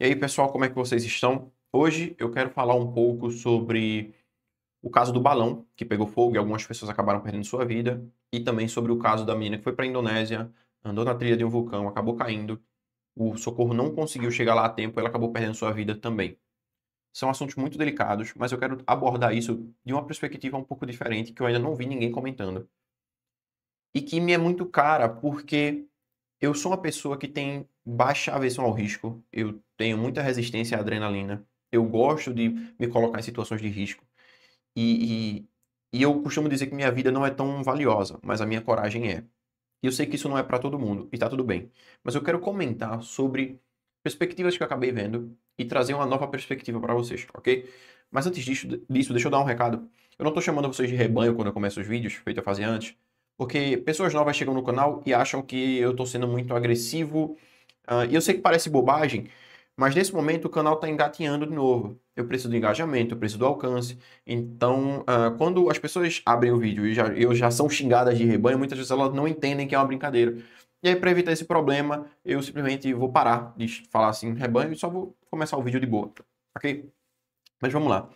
E aí, pessoal, como é que vocês estão? Hoje eu quero falar um pouco sobre o caso do balão que pegou fogo e algumas pessoas acabaram perdendo sua vida, e também sobre o caso da menina que foi para a Indonésia, andou na trilha de um vulcão, acabou caindo, o socorro não conseguiu chegar lá a tempo, ela acabou perdendo sua vida também. São assuntos muito delicados, mas eu quero abordar isso de uma perspectiva um pouco diferente, que eu ainda não vi ninguém comentando, e que me é muito cara, porque eu sou uma pessoa que tem baixa aversão ao risco, eu tenho muita resistência à adrenalina, eu gosto de me colocar em situações de risco. E, e, e eu costumo dizer que minha vida não é tão valiosa, mas a minha coragem é. E eu sei que isso não é para todo mundo, e tá tudo bem. Mas eu quero comentar sobre perspectivas que eu acabei vendo e trazer uma nova perspectiva para vocês, ok? Mas antes disso, deixa eu dar um recado. Eu não tô chamando vocês de rebanho quando eu começo os vídeos, feito eu fazia antes, porque pessoas novas chegam no canal e acham que eu tô sendo muito agressivo. E eu sei que parece bobagem, mas nesse momento o canal está engatinhando de novo. Eu preciso do engajamento, eu preciso do alcance. Então, quando as pessoas abrem o vídeo e já são xingadas de rebanho, muitas vezes elas não entendem que é uma brincadeira. E aí, para evitar esse problema, eu simplesmente vou parar de falar assim rebanho e só vou começar o vídeo de boa, ok? Mas vamos lá.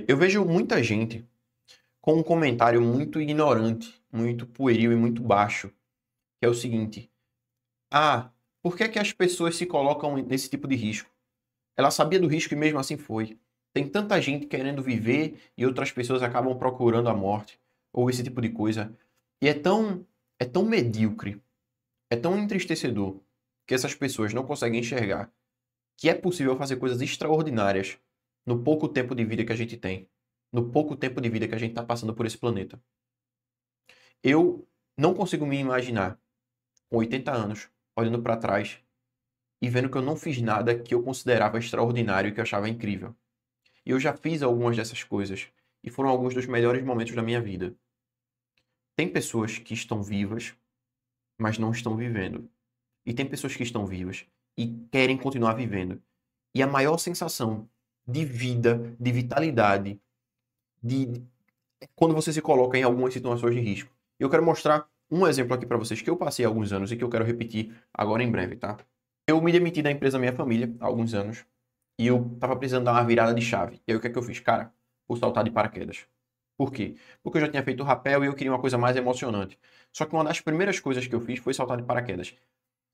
Eu vejo muita gente com um comentário muito ignorante, muito pueril e muito baixo, que é o seguinte: ah, por que é que as pessoas se colocam nesse tipo de risco? Ela sabia do risco e mesmo assim foi. Tem tanta gente querendo viver e outras pessoas acabam procurando a morte, ou esse tipo de coisa. E é tão medíocre, é tão entristecedor que essas pessoas não conseguem enxergar que é possível fazer coisas extraordinárias no pouco tempo de vida que a gente tem, no pouco tempo de vida que a gente está passando por esse planeta. Eu não consigo me imaginar com 80 anos, olhando para trás e vendo que eu não fiz nada que eu considerava extraordinário e que eu achava incrível. E eu já fiz algumas dessas coisas e foram alguns dos melhores momentos da minha vida. Tem pessoas que estão vivas, mas não estão vivendo. E tem pessoas que estão vivas e querem continuar vivendo. E a maior sensação de vida, de vitalidade, de quando você se coloca em algumas situações de risco. Eu quero mostrar um exemplo aqui para vocês que eu passei há alguns anos e que eu quero repetir agora em breve, tá? Eu me demiti da empresa da minha família há alguns anos e eu tava precisando dar uma virada de chave. E aí o que é que eu fiz? Cara, vou saltar de paraquedas. Por quê? Porque eu já tinha feito o rapel e eu queria uma coisa mais emocionante. Só que uma das primeiras coisas que eu fiz foi saltar de paraquedas.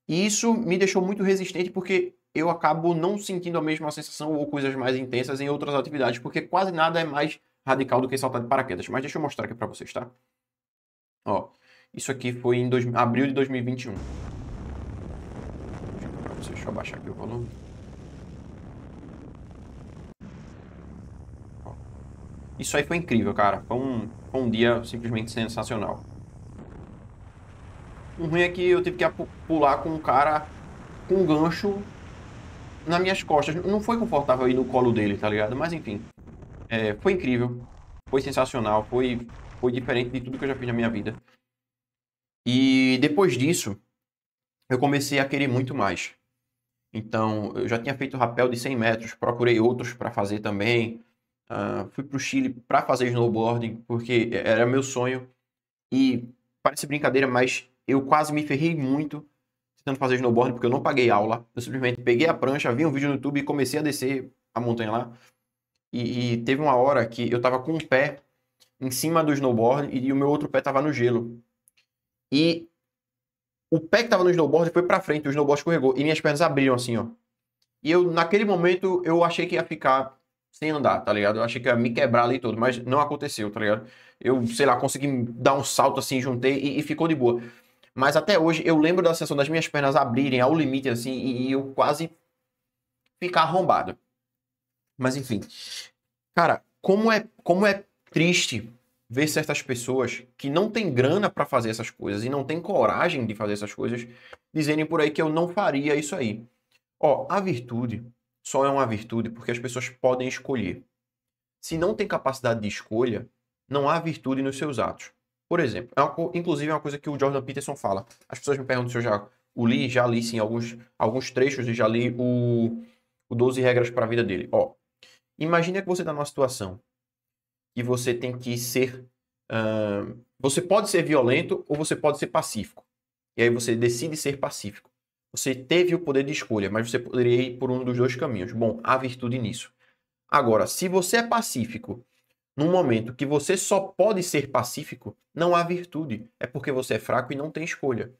E isso me deixou muito resistente porque eu acabo não sentindo a mesma sensação ou coisas mais intensas em outras atividades, porque quase nada é mais radical do que saltar de paraquedas. Mas deixa eu mostrar aqui pra vocês, tá? Ó, isso aqui foi em abril de 2021. Pra vocês, deixa eu abaixar aqui o volume. Ó, isso aí foi incrível, cara. Foi um dia simplesmente sensacional. O ruim é que eu tive que pular com um cara com um gancho nas minhas costas. Não foi confortável ir no colo dele, tá ligado? Mas enfim, foi incrível. Foi sensacional. Foi diferente de tudo que eu já fiz na minha vida. E depois disso, eu comecei a querer muito mais. Então, eu já tinha feito rapel de 100 metros, procurei outros para fazer também. Fui para o Chile para fazer snowboarding, porque era meu sonho. E parece brincadeira, mas eu quase me ferrei muito tentando fazer snowboarding, porque eu não paguei aula. Eu simplesmente peguei a prancha, vi um vídeo no YouTube e comecei a descer a montanha lá. E teve uma hora que eu tava com um pé em cima do snowboard e o meu outro pé tava no gelo. E o pé que tava no snowboard foi pra frente, o snowboard escorregou e minhas pernas abriram assim, ó. E eu, naquele momento, eu achei que ia ficar sem andar, tá ligado? Eu achei que ia me quebrar ali todo, mas não aconteceu, tá ligado? Eu, sei lá, consegui dar um salto assim, juntei e ficou de boa. Mas até hoje eu lembro da sensação das minhas pernas abrirem ao limite assim e eu quase ficar arrombado. Mas enfim, cara, como é triste ver certas pessoas que não têm grana pra fazer essas coisas e não têm coragem de fazer essas coisas dizerem por aí que eu não faria isso aí. Ó, a virtude só é uma virtude porque as pessoas podem escolher. Se não tem capacidade de escolha, não há virtude nos seus atos. Por exemplo, inclusive é uma coisa que o Jordan Peterson fala. As pessoas me perguntam se eu já li sim alguns trechos e já li o 12 regras para a vida dele. Ó, imagine que você está numa situação que você tem que ser. Você pode ser violento ou você pode ser pacífico. E aí você decide ser pacífico. Você teve o poder de escolha, mas você poderia ir por um dos dois caminhos. Bom, há virtude nisso. Agora, se você é pacífico num momento que você só pode ser pacífico, não há virtude. É porque você é fraco e não tem escolha.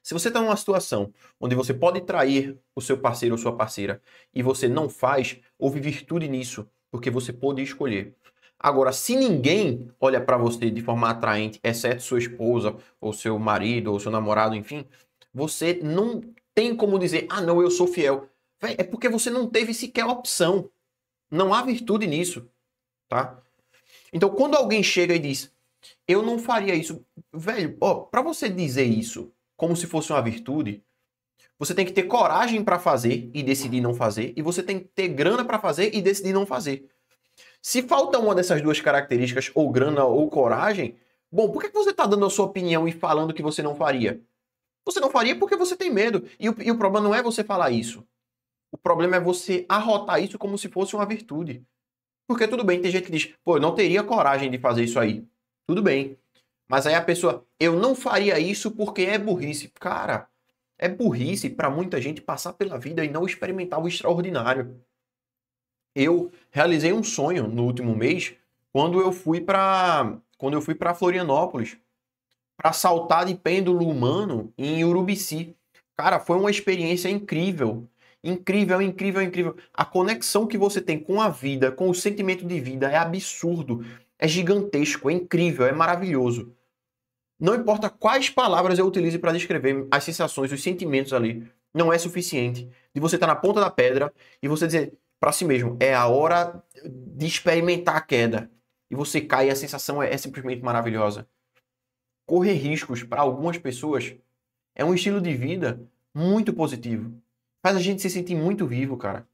Se você está numa situação onde você pode trair o seu parceiro ou sua parceira e você não faz, houve virtude nisso, porque você pôde escolher. Agora, se ninguém olha para você de forma atraente, exceto sua esposa, ou seu marido, ou seu namorado, enfim, você não tem como dizer, ah, não, eu sou fiel. Véi, é porque você não teve sequer opção. Não há virtude nisso, tá? Então, quando alguém chega e diz, eu não faria isso, velho, ó, para você dizer isso como se fosse uma virtude, você tem que ter coragem para fazer e decidir não fazer, e você tem que ter grana para fazer e decidir não fazer. Se falta uma dessas duas características, ou grana ou coragem, bom, por que você está dando a sua opinião e falando que você não faria? Você não faria porque você tem medo. E o problema não é você falar isso. O problema é você arrotar isso como se fosse uma virtude. Porque tudo bem, tem gente que diz, pô, eu não teria coragem de fazer isso aí. Tudo bem. Mas aí a pessoa, eu não faria isso porque é burrice. Cara, é burrice para muita gente passar pela vida e não experimentar o extraordinário. Eu realizei um sonho no último mês quando eu fui para Florianópolis para saltar de pêndulo humano em Urubici. Cara, foi uma experiência incrível. Incrível, incrível, incrível. A conexão que você tem com a vida, com o sentimento de vida é absurdo, é gigantesco, é incrível, é maravilhoso. Não importa quais palavras eu utilize para descrever as sensações, os sentimentos ali, não é suficiente. De você estar na ponta da pedra e você dizer para si mesmo, é a hora de experimentar a queda. E você cai e a sensação é simplesmente maravilhosa. Correr riscos para algumas pessoas é um estilo de vida muito positivo. Faz a gente se sentir muito vivo, cara.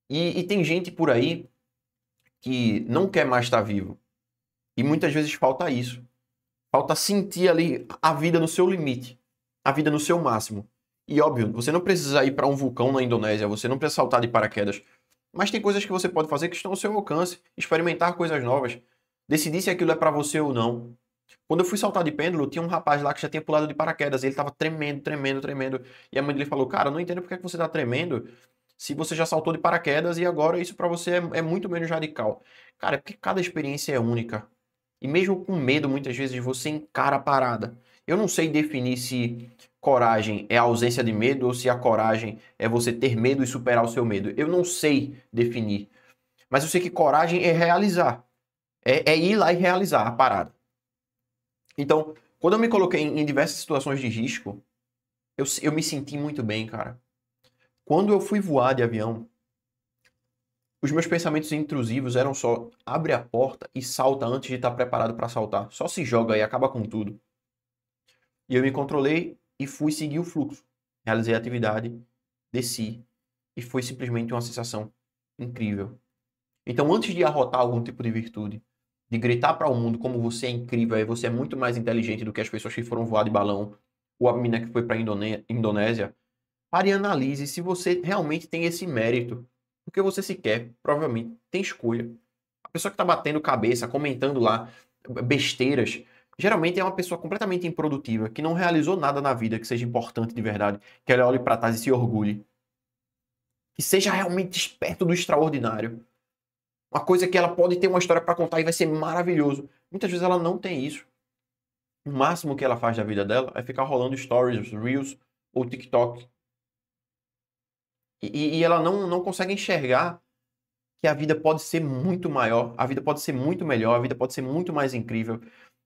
E tem gente por aí que não quer mais estar vivo. E muitas vezes falta isso. Falta sentir ali a vida no seu limite. A vida no seu máximo. E óbvio, você não precisa ir para um vulcão na Indonésia, você não precisa saltar de paraquedas. Mas tem coisas que você pode fazer que estão ao seu alcance. Experimentar coisas novas. Decidir se aquilo é para você ou não. Quando eu fui saltar de pêndulo, tinha um rapaz lá que já tinha pulado de paraquedas. E ele tava tremendo, tremendo, tremendo. E a mãe dele falou, cara, eu não entendo por que você tá tremendo se você já saltou de paraquedas e agora isso para você é muito menos radical. Cara, é porque cada experiência é única. E mesmo com medo, muitas vezes, você encara a parada. Eu não sei definir se coragem é a ausência de medo ou se a coragem é você ter medo e superar o seu medo. Eu não sei definir. Mas eu sei que coragem é realizar. É ir lá e realizar a parada. Então, quando eu me coloquei em diversas situações de risco, eu me senti muito bem, cara. Quando eu fui voar de avião, os meus pensamentos intrusivos eram só abre a porta e salta antes de estar preparado para saltar. Só se joga e acaba com tudo. E eu me controlei e fui seguir o fluxo. Realizei a atividade, desci e foi simplesmente uma sensação incrível. Então, antes de arrotar algum tipo de virtude, de gritar para o mundo como você é incrível e você é muito mais inteligente do que as pessoas que foram voar de balão, ou a menina que foi para a Indonésia, pare e analise se você realmente tem esse mérito. Porque você sequer, provavelmente, tem escolha. A pessoa que está batendo cabeça, comentando lá besteiras, geralmente é uma pessoa completamente improdutiva, que não realizou nada na vida que seja importante de verdade, que ela olhe para trás e se orgulhe. Que seja realmente esperto do extraordinário. Uma coisa que ela pode ter uma história para contar e vai ser maravilhoso. Muitas vezes ela não tem isso. O máximo que ela faz da vida dela é ficar rolando stories, reels ou TikTok. E ela não consegue enxergar que a vida pode ser muito maior, a vida pode ser muito melhor, a vida pode ser muito mais incrível.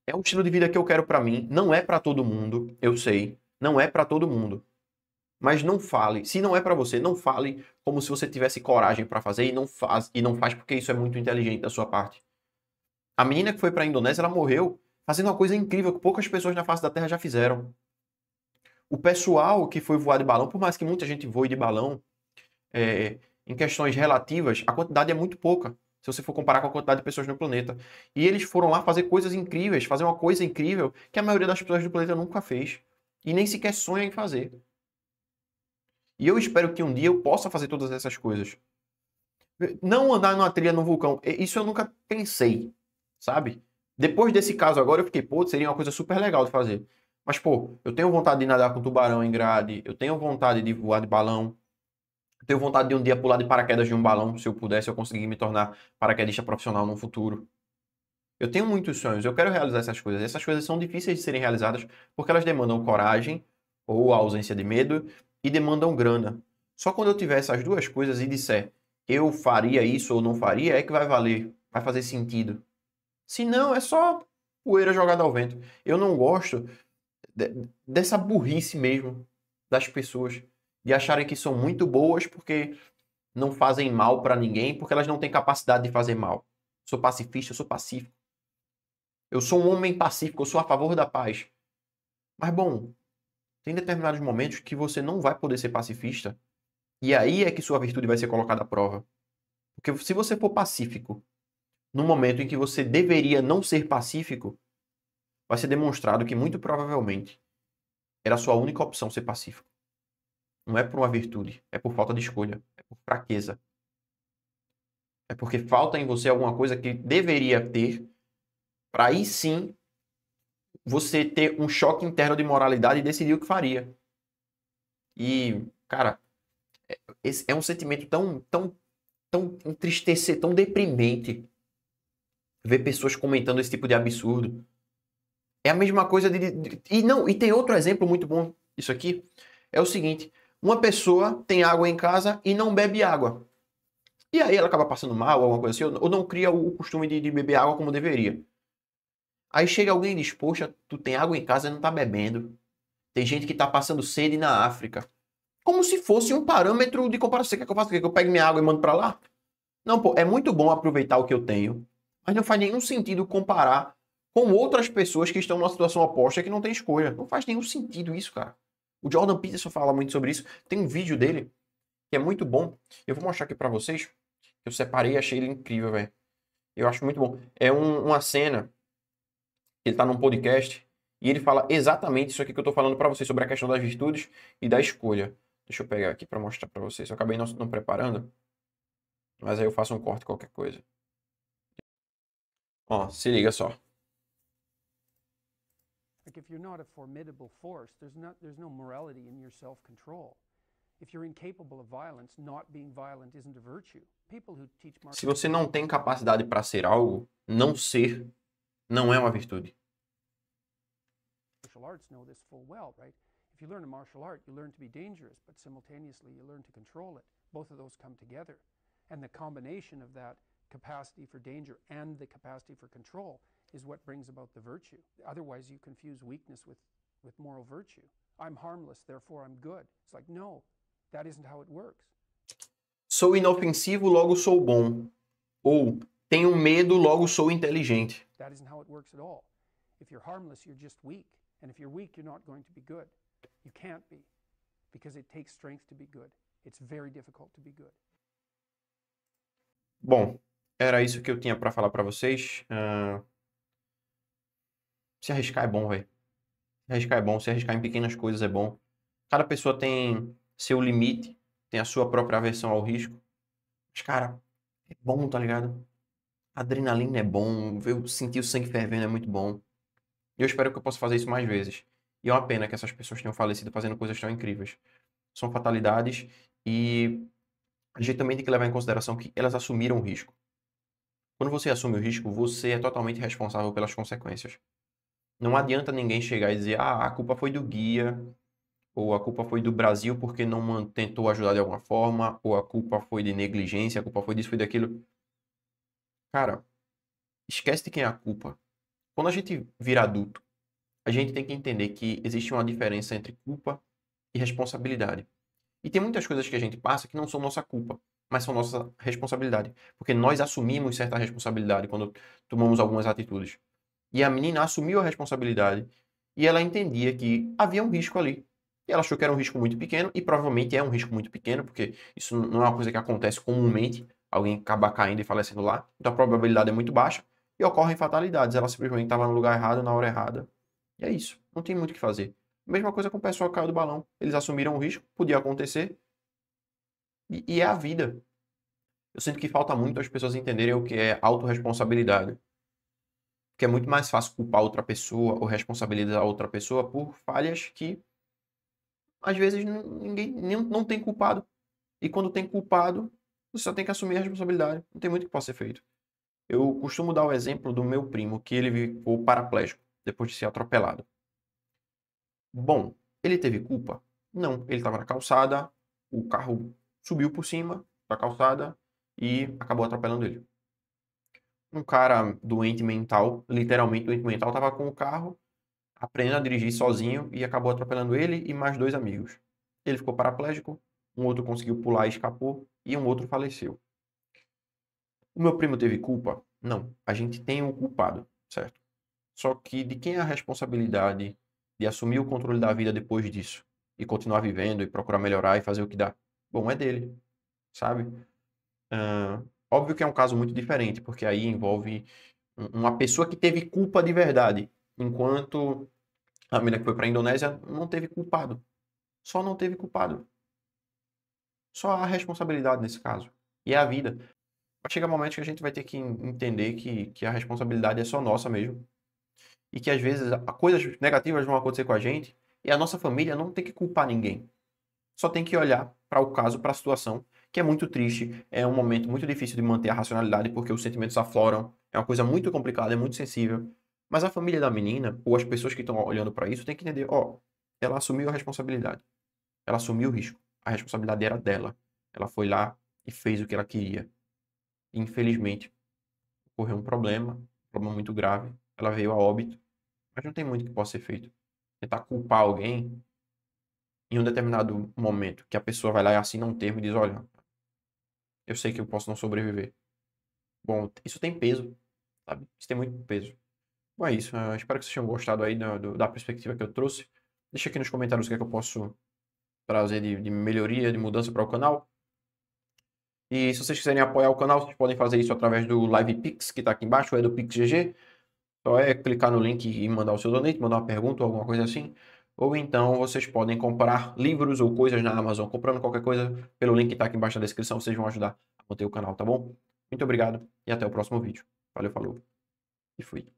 É um estilo de vida que eu quero para mim. Não é para todo mundo, eu sei. Não é para todo mundo. Mas não fale. Se não é para você, não fale como se você tivesse coragem para fazer e não faz porque isso é muito inteligente da sua parte. A menina que foi para a Indonésia, ela morreu fazendo uma coisa incrível que poucas pessoas na face da Terra já fizeram. O pessoal que foi voar de balão, por mais que muita gente voe de balão, em questões relativas, a quantidade é muito pouca. Se você for comparar com a quantidade de pessoas no planeta. E eles foram lá fazer coisas incríveis, fazer uma coisa incrível que a maioria das pessoas do planeta nunca fez. E nem sequer sonha em fazer. E eu espero que um dia eu possa fazer todas essas coisas. Não andar numa trilha no vulcão, isso eu nunca pensei, sabe? Depois desse caso agora eu fiquei, pô, seria uma coisa super legal de fazer. Mas, pô, eu tenho vontade de nadar com tubarão em grade, eu tenho vontade de voar de balão, eu tenho vontade de um dia pular de paraquedas de um balão, se eu pudesse, eu conseguir me tornar paraquedista profissional no futuro. Eu tenho muitos sonhos, eu quero realizar essas coisas. Essas coisas são difíceis de serem realizadas porque elas demandam coragem ou a ausência de medo e demandam grana. Só quando eu tiver essas duas coisas e disser eu faria isso ou não faria, é que vai valer, vai fazer sentido. Se não, é só poeira jogada ao vento. Eu não gosto dessa burrice mesmo das pessoas de acharem que são muito boas porque não fazem mal para ninguém, porque elas não têm capacidade de fazer mal. Sou pacifista, eu sou pacífico. Eu sou um homem pacífico, eu sou a favor da paz. Mas, bom, tem determinados momentos que você não vai poder ser pacifista, e aí é que sua virtude vai ser colocada à prova. Porque se você for pacífico no momento em que você deveria não ser pacífico, vai ser demonstrado que, muito provavelmente, era a sua única opção ser pacífico. Não é por uma virtude, é por falta de escolha, é por fraqueza. É porque falta em você alguma coisa que deveria ter, para aí sim você ter um choque interno de moralidade e decidir o que faria. E, cara, esse é um sentimento tão entristecer, tão deprimente ver pessoas comentando esse tipo de absurdo. É a mesma coisa e tem outro exemplo muito bom isso aqui. É o seguinte, uma pessoa tem água em casa e não bebe água. E aí ela acaba passando mal, alguma coisa assim, ou não cria o costume de beber água como deveria. Aí chega alguém e diz, poxa, tu tem água em casa e não tá bebendo. Tem gente que tá passando sede na África. Como se fosse um parâmetro de comparação. Você quer que eu faça o quê? Que eu pegue minha água e mando pra lá? Não, pô, é muito bom aproveitar o que eu tenho, mas não faz nenhum sentido comparar com outras pessoas que estão numa situação oposta que não tem escolha. Não faz nenhum sentido isso, cara. O Jordan Peterson fala muito sobre isso. Tem um vídeo dele que é muito bom. Eu vou mostrar aqui pra vocês. Eu separei e achei ele incrível, velho. Eu acho muito bom. É uma cena, ele tá num podcast, e ele fala exatamente isso aqui que eu tô falando pra vocês, sobre a questão das virtudes e da escolha. Deixa eu pegar aqui pra mostrar pra vocês. Eu acabei não preparando, mas aí eu faço um corte qualquer coisa. Ó, se liga só. Like if you're not a formidable force, there's no morality in your self-control. If you're incapable of violence, not being violent isn't a virtue. People who teach Se você não tem capacidade para ser algo, não ser não é uma virtude. martial arts know this full well, right? If you learn a martial art, you learn to be dangerous, but simultaneously you learn to control it. Both of those come together. And the combination of that capacity for danger and the capacity for control is what brings about the virtue. Otherwise, you confuse weakness with moral virtue. I'm harmless, therefore I'm good. It's like, no, that isn't how it works. Sou inofensivo, logo sou bom. Ou tenho medo, logo sou inteligente. That isn't how it works at all. If you're harmless, you're just weak. And if you're weak, you're not going to be good. You can't be, because it takes strength to be good. It's very difficult to be good. Bom, era isso que eu tinha para falar para vocês. Se arriscar é bom, velho. Se arriscar é bom, se arriscar em pequenas coisas é bom. Cada pessoa tem seu limite, tem a sua própria aversão ao risco. Mas, cara, é bom, tá ligado? Adrenalina é bom, ver, sentir o sangue fervendo é muito bom. E eu espero que eu possa fazer isso mais vezes. E é uma pena que essas pessoas tenham falecido fazendo coisas tão incríveis. São fatalidades e a gente também tem que levar em consideração que elas assumiram o risco. Quando você assume o risco, você é totalmente responsável pelas consequências. Não adianta ninguém chegar e dizer, a culpa foi do guia, ou a culpa foi do Brasil porque não tentou ajudar de alguma forma, ou a culpa foi de negligência, a culpa foi disso, foi daquilo. Cara, esquece de quem é a culpa. Quando a gente vira adulto, a gente tem que entender que existe uma diferença entre culpa e responsabilidade. E tem muitas coisas que a gente passa que não são nossa culpa, mas são nossa responsabilidade. Porque nós assumimos certa responsabilidade quando tomamos algumas atitudes. E a menina assumiu a responsabilidade e ela entendia que havia um risco ali. E ela achou que era um risco muito pequeno, e provavelmente é um risco muito pequeno, porque isso não é uma coisa que acontece comumente, alguém acabar caindo e falecendo lá. Então a probabilidade é muito baixa e ocorrem fatalidades. Ela simplesmente estava no lugar errado, na hora errada. E é isso. Não tem muito o que fazer. Mesma coisa com o pessoal que caiu do balão. Eles assumiram o risco, podia acontecer. E é a vida. Eu sinto que falta muito as pessoas entenderem o que é autorresponsabilidade. Porque é muito mais fácil culpar outra pessoa ou responsabilizar outra pessoa por falhas que, às vezes, ninguém não tem culpado. E quando tem culpado, você só tem que assumir a responsabilidade. Não tem muito que possa ser feito. Eu costumo dar o exemplo do meu primo, que ele ficou paraplégico depois de ser atropelado. Bom, ele teve culpa? Não. Ele estava na calçada, o carro subiu por cima da calçada e acabou atropelando ele. Um cara doente mental, literalmente doente mental, estava com o carro, aprendendo a dirigir sozinho e acabou atropelando ele e mais 2 amigos. Ele ficou paraplégico, um outro conseguiu pular e escapou e um outro faleceu. O meu primo teve culpa? Não. A gente tem um culpado, certo? Só que de quem é a responsabilidade de assumir o controle da vida depois disso? E continuar vivendo e procurar melhorar e fazer o que dá? Bom, é dele, sabe? Óbvio que é um caso muito diferente, porque aí envolve uma pessoa que teve culpa de verdade, enquanto a menina que foi para a Indonésia não teve culpado. Só não teve culpado. Só há responsabilidade nesse caso. E é a vida. Vai chegar momentos que a gente vai ter que entender que a responsabilidade é só nossa mesmo. E que às vezes coisas negativas vão acontecer com a gente e a nossa família não tem que culpar ninguém. Só tem que olhar para o caso, para a situação, que é muito triste, é um momento muito difícil de manter a racionalidade porque os sentimentos afloram, é uma coisa muito complicada, é muito sensível. Mas a família da menina, ou as pessoas que estão olhando para isso, tem que entender, ó, ela assumiu a responsabilidade. Ela assumiu o risco. A responsabilidade era dela. Ela foi lá e fez o que ela queria. Infelizmente, ocorreu um problema muito grave. Ela veio a óbito, mas não tem muito que possa ser feito. Tentar culpar alguém em um determinado momento, que a pessoa vai lá e assina um termo e diz, olha, eu sei que eu posso não sobreviver. Bom, isso tem peso, sabe? Isso tem muito peso. Bom, é isso. Espero que vocês tenham gostado aí da perspectiva que eu trouxe. Deixa aqui nos comentários o que é que eu posso trazer de melhoria, de mudança para o canal. E se vocês quiserem apoiar o canal, vocês podem fazer isso através do Live Pix, que está aqui embaixo, ou é do PixGG. Só é clicar no link e mandar o seu donate, mandar uma pergunta ou alguma coisa assim. Ou então vocês podem comprar livros ou coisas na Amazon. Comprando qualquer coisa pelo link que está aqui embaixo na descrição, vocês vão ajudar a manter o canal, tá bom? Muito obrigado e até o próximo vídeo. Valeu, falou e fui.